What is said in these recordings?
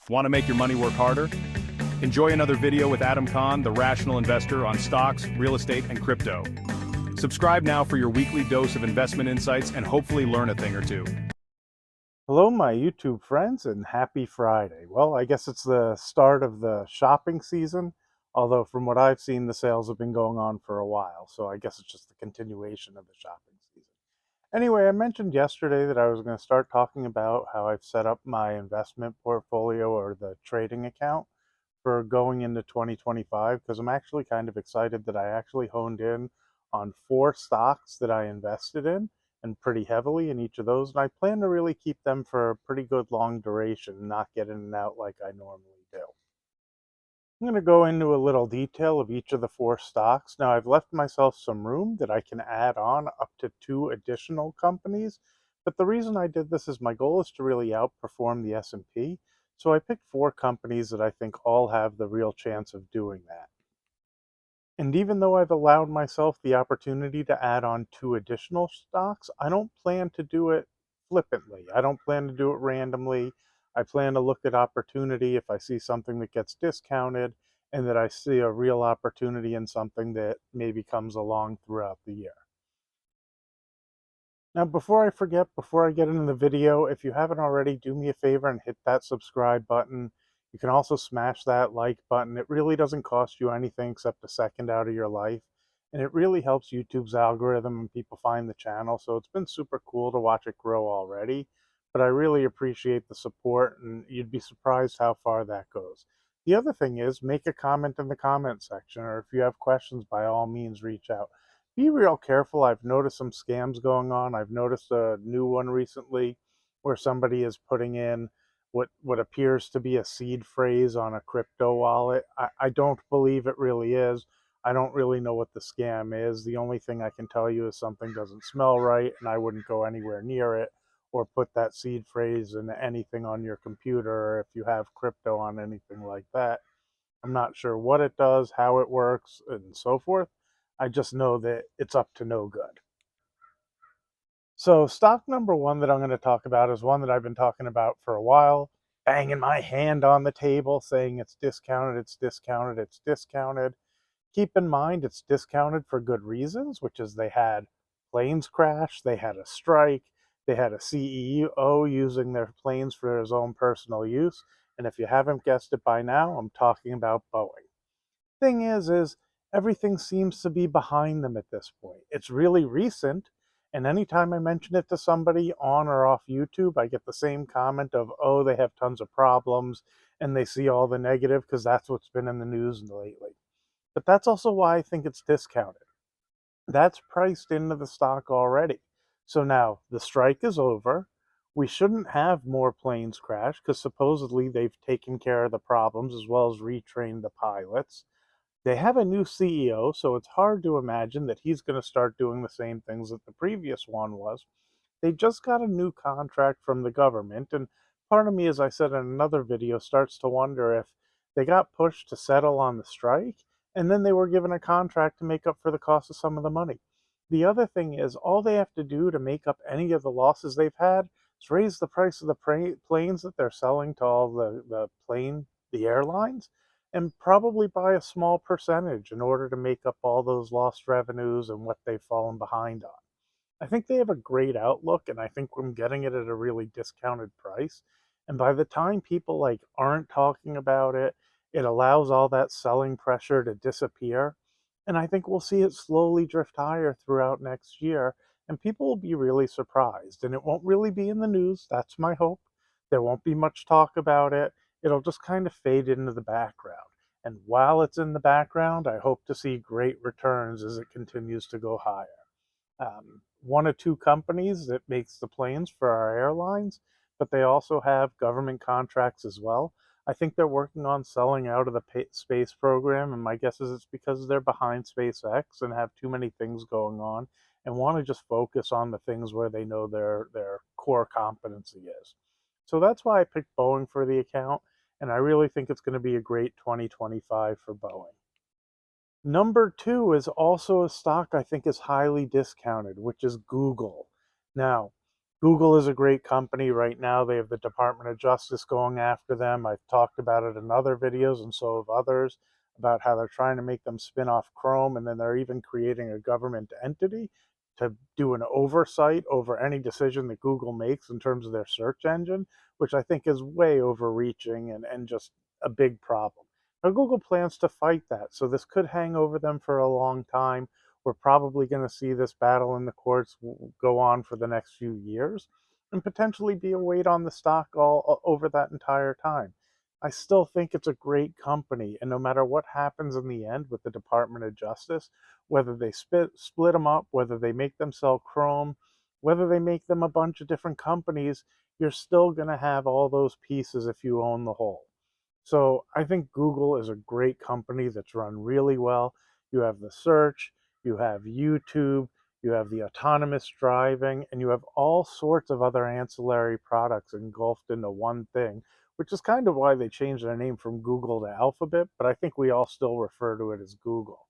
Want to make your money work harder? Enjoy another video with Adam Kahn, the rational investor on stocks, real estate, and crypto. Subscribe now for your weekly dose of investment insights and hopefully learn a thing or two. Hello, my YouTube friends, and happy Friday. Well, I guess it's the start of the shopping season, although from what I've seen, the sales have been going on for a while, so I guess it's just the continuation of the shopping season. Anyway, I mentioned yesterday that I was going to start talking about how I've set up my investment portfolio or the trading account for going into 2025 because I'm actually kind of excited that I actually honed in on 4 stocks that I invested in and pretty heavily in each of those. And I plan to really keep them for a pretty good long duration, not get in and out like I normally do. I'm going to go into a little detail of each of the 4 stocks. Now, I've left myself some room that I can add on up to 2 additional companies. But the reason I did this is my goal is to really outperform the S&P. So I picked 4 companies that I think all have the real chance of doing that. And even though I've allowed myself the opportunity to add on 2 additional stocks, I don't plan to do it flippantly. I don't plan to do it randomly. I plan to look at opportunity if I see something that gets discounted and that I see a real opportunity in something that maybe comes along throughout the year. Now, before I forget, before I get into the video, if you haven't already, do me a favor and hit that subscribe button. You can also smash that like button. It really doesn't cost you anything except a second out of your life. And it really helps YouTube's algorithm and people find the channel. So it's been super cool to watch it grow already. But I really appreciate the support, and you'd be surprised how far that goes. The other thing is, make a comment in the comment section, or if you have questions, by all means, reach out. Be real careful. I've noticed some scams going on. I've noticed a new one recently where somebody is putting in what appears to be a seed phrase on a crypto wallet. I don't believe it really is. I don't really know what the scam is. The only thing I can tell you is something doesn't smell right, and I wouldn't go anywhere near it or put that seed phrase in anything on your computer, or if you have crypto on anything like that. I'm not sure what it does, how it works, and so forth. I just know that it's up to no good. So, stock number one that I'm going to talk about is one that I've been talking about for a while, banging my hand on the table saying it's discounted, it's discounted, it's discounted. Keep in mind it's discounted for good reasons, which is they had planes crash, they had a strike, they had a CEO using their planes for his own personal use. And if you haven't guessed it by now, I'm talking about Boeing. Thing is everything seems to be behind them at this point. It's really recent, and anytime I mention it to somebody on or off YouTube, I get the same comment of, oh, they have tons of problems, and they see all the negative because that's what's been in the news lately. But that's also why I think it's discounted. That's priced into the stock already. So now the strike is over. We shouldn't have more planes crash because supposedly they've taken care of the problems as well as retrained the pilots. They have a new CEO, so it's hard to imagine that he's going to start doing the same things that the previous one was. They just got a new contract from the government, and part of me, as I said in another video, starts to wonder if they got pushed to settle on the strike, and then they were given a contract to make up for the cost of some of the money. The other thing is, all they have to do to make up any of the losses they've had is raise the price of the planes that they're selling to all the airlines, and probably buy a small percentage in order to make up all those lost revenues and what they've fallen behind on. I think they have a great outlook, and I think I'm getting it at a really discounted price. And by the time people aren't talking about it, it allows all that selling pressure to disappear. And I think we'll see it slowly drift higher throughout next year, and people will be really surprised. And it won't really be in the news. That's my hope. There won't be much talk about it. It'll just kind of fade into the background. And while it's in the background, I hope to see great returns as it continues to go higher. 1 or 2 companies that makes the planes for our airlines, but they also have government contracts as well. I think they're working on selling out of the space program, and my guess is it's because they're behind SpaceX and have too many things going on and want to just focus on the things where they know their core competency is. So that's why I picked Boeing for the account, and I really think it's going to be a great 2025 for Boeing. Number 2 is also a stock I think is highly discounted, which is Google. Now, Google is a great company right now. They have the Department of Justice going after them. I've talked about it in other videos, and so have others, about how they're trying to make them spin off Chrome, and then they're even creating a government entity to do an oversight over any decision that Google makes in terms of their search engine, which I think is way overreaching and just a big problem. Now, Google plans to fight that, so this could hang over them for a long time. We're probably going to see this battle in the courts go on for the next few years and potentially be a weight on the stock all over that entire time. I still think it's a great company, and no matter what happens in the end with the Department of Justice, whether they split them up, whether they make them sell Chrome, whether they make them a bunch of different companies, you're still going to have all those pieces if you own the whole. So I think Google is a great company that's run really well. You have the search, you have YouTube, you have the autonomous driving, and you have all sorts of other ancillary products engulfed into one thing, which is kind of why they changed their name from Google to Alphabet, but I think we all still refer to it as Google.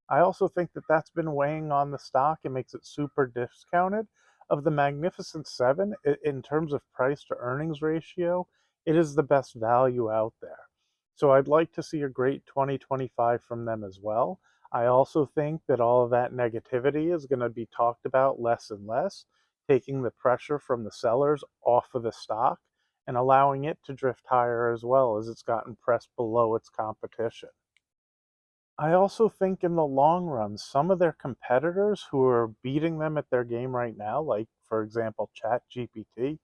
I also think that that's been weighing on the stock and makes it super discounted. Of the Magnificent Seven, in terms of price to earnings ratio, it is the best value out there. So I'd like to see a great 2025 from them as well. I also think that all of that negativity is going to be talked about less and less, taking the pressure from the sellers off of the stock and allowing it to drift higher as well as it's gotten pressed below its competition. I also think in the long run, some of their competitors who are beating them at their game right now, like for example, ChatGPT,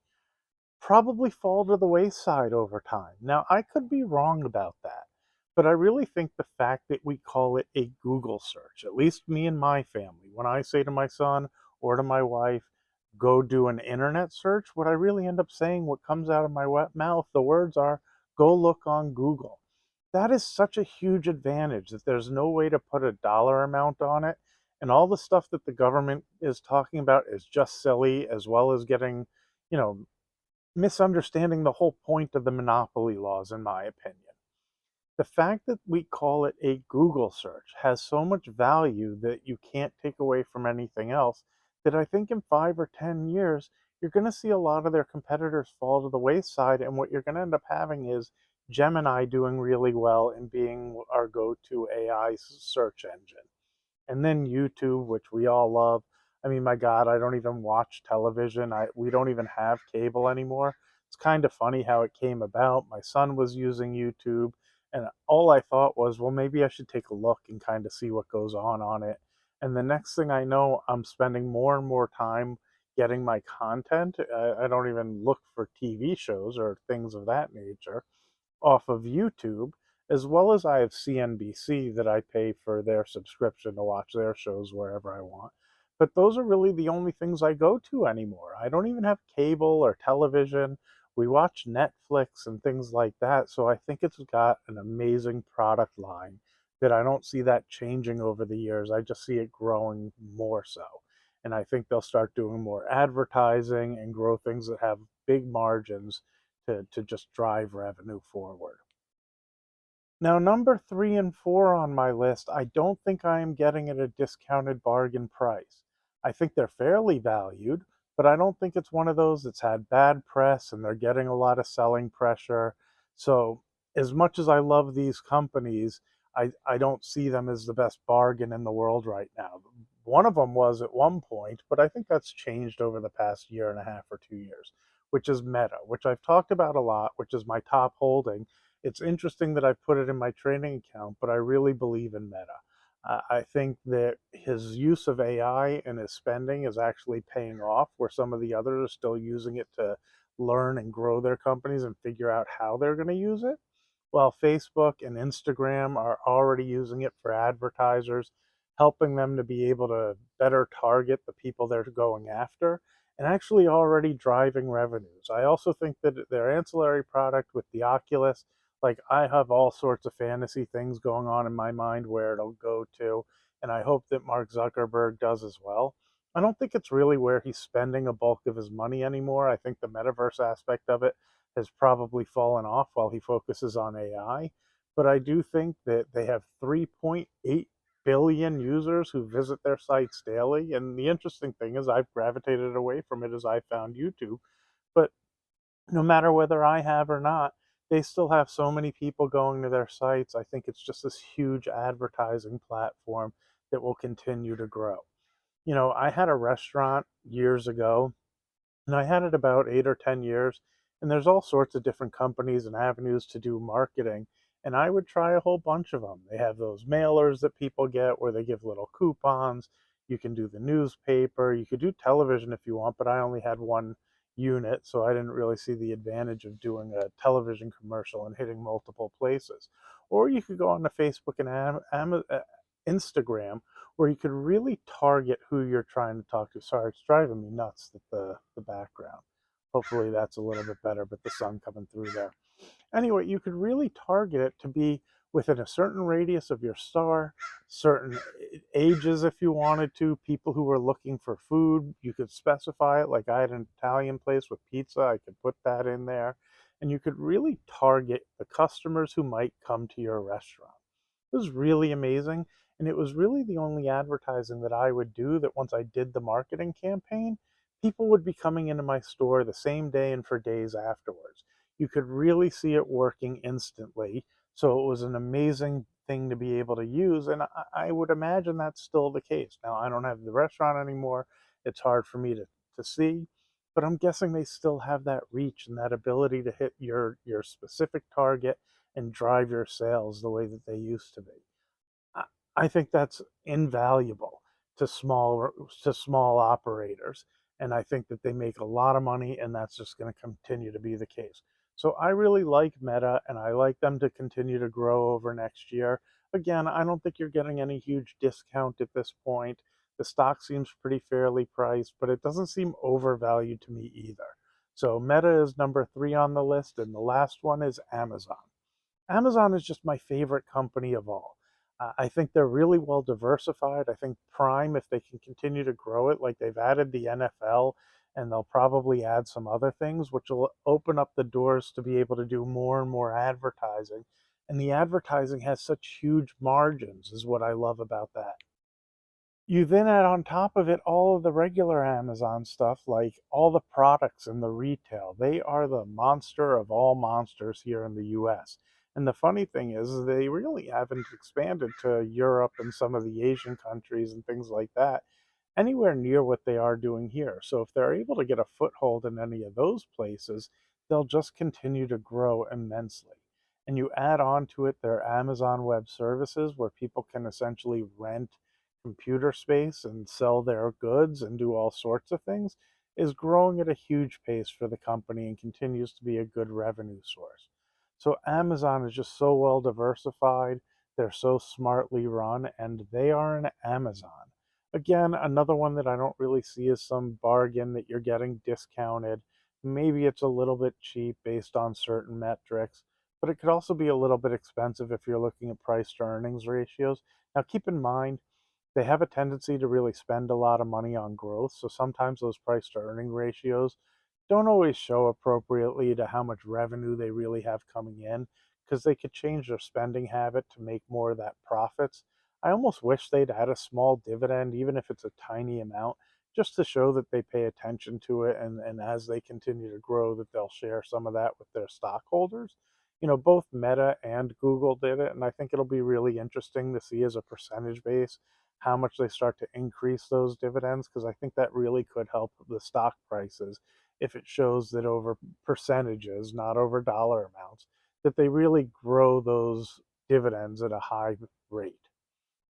probably fall to the wayside over time. Now, I could be wrong about that, but I really think the fact that we call it a Google search, at least me and my family, when I say to my son or to my wife, go do an internet search, what I really end up saying, what comes out of my mouth, the words are, go look on Google. That is such a huge advantage that there's no way to put a dollar amount on it. And all the stuff that the government is talking about is just silly, as well as getting, you know, misunderstanding the whole point of the monopoly laws, in my opinion. The fact that we call it a Google search has so much value that you can't take away from anything else that I think in 5 or 10 years, you're going to see a lot of their competitors fall to the wayside. And what you're going to end up having is Gemini doing really well and being our go to AI search engine, and then YouTube, which we all love. I mean, my God, I don't even watch television. We don't even have cable anymore. It's kind of funny how it came about. My son was using YouTube, and all I thought was, well, maybe I should take a look and kind of see what goes on it. And the next thing I know, I'm spending more and more time getting my content. I don't even look for TV shows or things of that nature off of YouTube, as well as I have CNBC that I pay for their subscription to watch their shows wherever I want. But those are really the only things I go to anymore. I don't even have cable or television. We watch Netflix and things like that. So I think it's got an amazing product line that I don't see that changing over the years. I just see it growing more so. And I think they'll start doing more advertising and grow things that have big margins to just drive revenue forward. Now, number 3 and 4 on my list, I don't think I am getting at a discounted bargain price. I think they're fairly valued, but I don't think it's one of those that's had bad press and they're getting a lot of selling pressure. So, as much as I love these companies, I don't see them as the best bargain in the world right now. One of them was at one point, but I think that's changed over the past year and a half or 2 years, which is Meta, which I've talked about a lot, which is my top holding. It's interesting that I put it in my trading account, but I really believe in Meta. I think that his use of AI and his spending is actually paying off, where some of the others are still using it to learn and grow their companies and figure out how they're going to use it. While Facebook and Instagram are already using it for advertisers, helping them to be able to better target the people they're going after and actually already driving revenues. I also think that their ancillary product with the Oculus, like I have all sorts of fantasy things going on in my mind where it'll go to, and I hope that Mark Zuckerberg does as well. I don't think it's really where he's spending a bulk of his money anymore. I think the metaverse aspect of it has probably fallen off while he focuses on AI. But I do think that they have 3.8 billion users who visit their sites daily. And the interesting thing is, I've gravitated away from it as I found YouTube. But no matter whether I have or not, they still have so many people going to their sites. I think it's just this huge advertising platform that will continue to grow. I had a restaurant years ago, and I had it about 8 or 10 years. And there's all sorts of different companies and avenues to do marketing. And I would try a whole bunch of them. They have those mailers that people get where they give little coupons. You can do the newspaper. You could do television if you want, but I only had one unit, so I didn't really see the advantage of doing a television commercial and hitting multiple places. Or you could go on to Facebook and Instagram, where you could really target who you're trying to talk to. Sorry, it's driving me nuts that the background. Hopefully that's a little bit better, but the sun coming through there. Anyway, you could really target it to be within a certain radius of your star, certain ages if you wanted to, people who were looking for food. You could specify it. Like I had an Italian place with pizza, I could put that in there. And you could really target the customers who might come to your restaurant. It was really amazing. And it was really the only advertising that I would do that once I did the marketing campaign, people would be coming into my store the same day and for days afterwards. You could really see it working instantly. So it was an amazing thing to be able to use. And I would imagine that's still the case. Now, I don't have the restaurant anymore. It's hard for me to see. But I'm guessing they still have that reach and that ability to hit your specific target and drive your sales the way that they used to be. I I think that's invaluable to small operators, and I think that they make a lot of money, and that's just going to continue to be the case. So I really like Meta, and I like them to continue to grow over next year. Again, I don't think you're getting any huge discount at this point. The stock seems pretty fairly priced, but it doesn't seem overvalued to me either. So Meta is number 3 on the list, and the last one is Amazon. Amazon is just my favorite company of all. I think they're really well diversified. I think Prime, if they can continue to grow it, like they've added the NFL, and they'll probably add some other things, which will open up the doors to be able to do more and more advertising. And the advertising has such huge margins, is what I love about that. You then add on top of it all of the regular Amazon stuff, like all the products in the retail. They are the monster of all monsters here in the US. And the funny thing is, they really haven't expanded to Europe and some of the Asian countries and things like that anywhere near what they are doing here. So if they're able to get a foothold in any of those places, they'll just continue to grow immensely. And you add on to it their Amazon Web Services, where people can essentially rent computer space and sell their goods and do all sorts of things, is growing at a huge pace for the company and continues to be a good revenue source. So Amazon is just so well diversified, they're so smartly run, and they are an Amazon. Again, another one that I don't really see as some bargain that you're getting discounted. Maybe it's a little bit cheap based on certain metrics, but it could also be a little bit expensive if you're looking at price to earnings ratios. Now, keep in mind, they have a tendency to really spend a lot of money on growth. So sometimes those price to earning ratios don't always show appropriately to how much revenue they really have coming in, because they could change their spending habit to make more of that profits. I almost wish they'd add a small dividend, even if it's a tiny amount, just to show that they pay attention to it, and as they continue to grow, that they'll share some of that with their stockholders. Both Meta and Google did it, and I think it'll be really interesting to see as a percentage base how much they start to increase those dividends, because I think that really could help the stock prices if it shows that over percentages, not over dollar amounts, that they really grow those dividends at a high rate.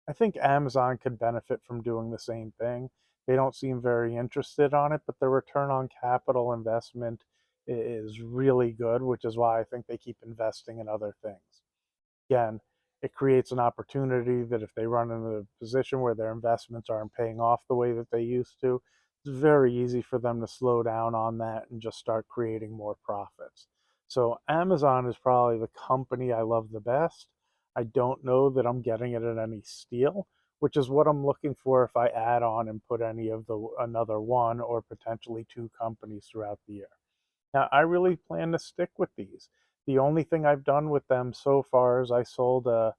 I think Amazon could benefit from doing the same thing. They don't seem very interested on it, but their return on capital investment is really good, which is why I think they keep investing in other things. Again, it creates an opportunity that if they run into a position where their investments aren't paying off the way that they used to, it's very easy for them to slow down on that and just start creating more profits. So Amazon is probably the company I love the best. I don't know that I'm getting it at any steal, which is what I'm looking for if I add on and put any of the another one or potentially two companies throughout the year. Now, I really plan to stick with these. The only thing I've done with them so far is I sold a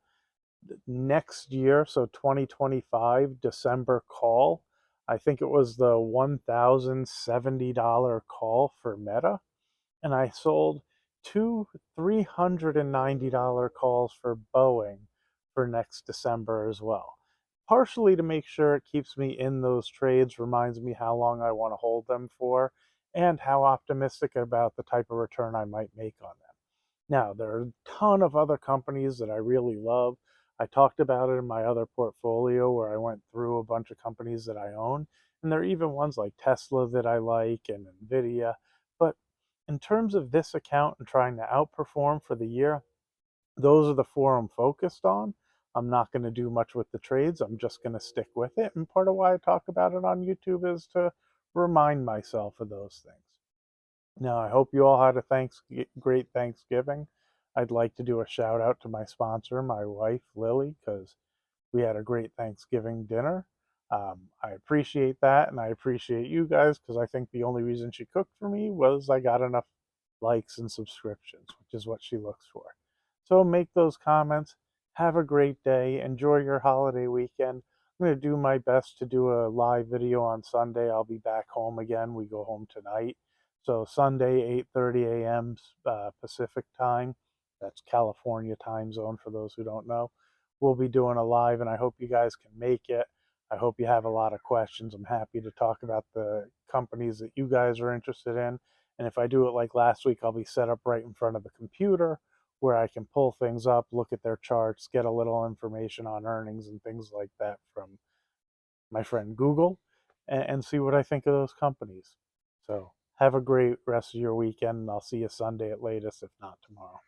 next year, so 2025 December call. I think it was the $1,070 call for Meta, and I sold two $390 calls for Boeing for next December as well. Partially to make sure it keeps me in those trades, reminds me how long I want to hold them for, and how optimistic about the type of return I might make on them. Now, there are a ton of other companies that I really love. I talked about it in my other portfolio where I went through a bunch of companies that I own, and there are even ones like Tesla that I like and Nvidia. But in terms of this account and trying to outperform for the year, those are the four I'm focused on. I'm not going to do much with the trades. I'm just going to stick with it. And part of why I talk about it on YouTube is to remind myself of those things. Now, I hope you all had a great Thanksgiving. I'd like to do a shout out to my sponsor, my wife, Lily, because we had a great Thanksgiving dinner. I appreciate that, and I appreciate you guys because I think the only reason she cooked for me was I got enough likes and subscriptions, which is what she looks for. So make those comments. Have a great day. Enjoy your holiday weekend. I'm going to do my best to do a live video on Sunday. I'll be back home again. We go home tonight. So Sunday, 8:30 a.m. Pacific time. That's California time zone for those who don't know. We'll be doing a live, and I hope you guys can make it. I hope you have a lot of questions. I'm happy to talk about the companies that you guys are interested in. And if I do it like last week, I'll be set up right in front of the computer where I can pull things up, look at their charts, get a little information on earnings and things like that from my friend Google, and see what I think of those companies. So have a great rest of your weekend, and I'll see you Sunday at latest, if not tomorrow.